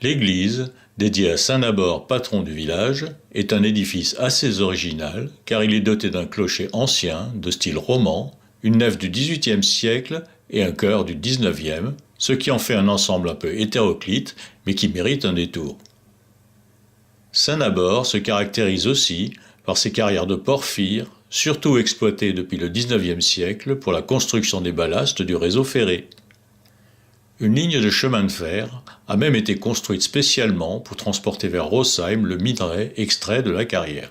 L'église, dédiée à Saint Nabor, patron du village, est un édifice assez original car il est doté d'un clocher ancien, de style roman, une nef du XVIIIe siècle et un chœur du XIXe, ce qui en fait un ensemble un peu hétéroclite mais qui mérite un détour. Saint Nabor se caractérise aussi par ses carrières de porphyre, surtout exploitées depuis le XIXe siècle pour la construction des ballastes du réseau ferré. Une ligne de chemin de fer a même été construite spécialement pour transporter vers Rossheim le minerai extrait de la carrière.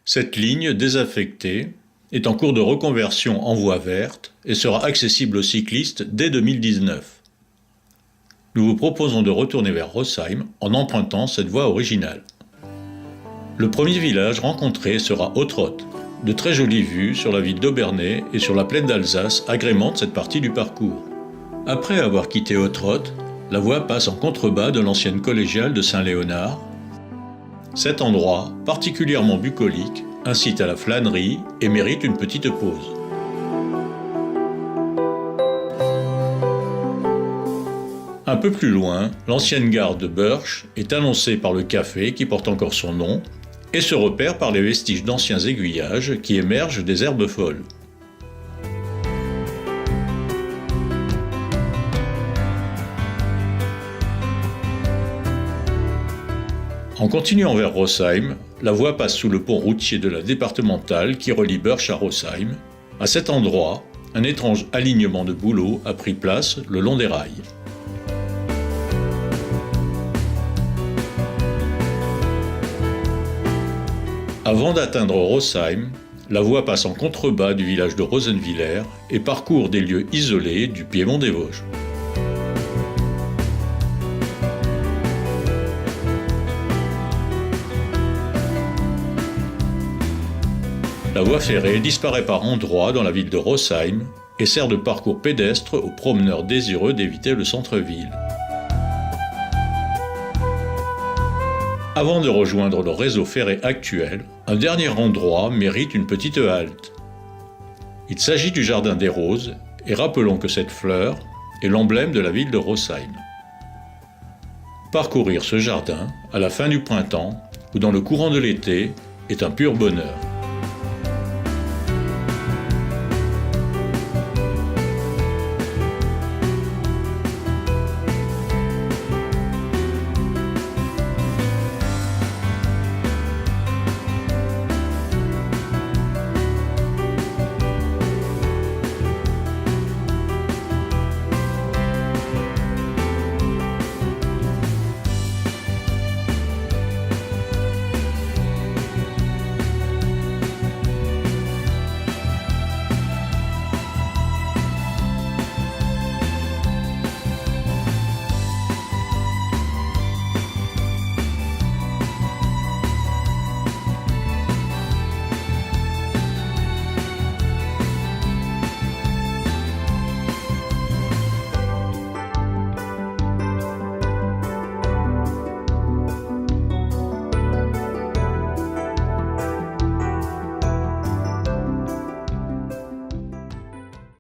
Cette ligne désaffectée est en cours de reconversion en voie verte et sera accessible aux cyclistes dès 2019. Nous vous proposons de retourner vers Rossheim en empruntant cette voie originale. Le premier village rencontré sera Ottrott. De très jolies vues sur la ville d'Obernai et sur la plaine d'Alsace agrémentent cette partie du parcours. Après avoir quitté Ottrott, la voie passe en contrebas de l'ancienne collégiale de Saint-Léonard. Cet endroit, particulièrement bucolique, incite à la flânerie et mérite une petite pause. Un peu plus loin, l'ancienne gare de Börsch est annoncée par le café qui porte encore son nom et se repère par les vestiges d'anciens aiguillages qui émergent des herbes folles. En continuant vers Rossheim, la voie passe sous le pont routier de la départementale qui relie Börsch à Rossheim. À cet endroit, un étrange alignement de bouleaux a pris place le long des rails. Avant d'atteindre Rossheim, la voie passe en contrebas du village de Rosenwiller et parcourt des lieux isolés du piémont des Vosges. La voie ferrée disparaît par endroits dans la ville de Rossheim et sert de parcours pédestre aux promeneurs désireux d'éviter le centre-ville. Avant de rejoindre le réseau ferré actuel, un dernier endroit mérite une petite halte. Il s'agit du jardin des roses et rappelons que cette fleur est l'emblème de la ville de Rossheim. Parcourir ce jardin à la fin du printemps ou dans le courant de l'été est un pur bonheur.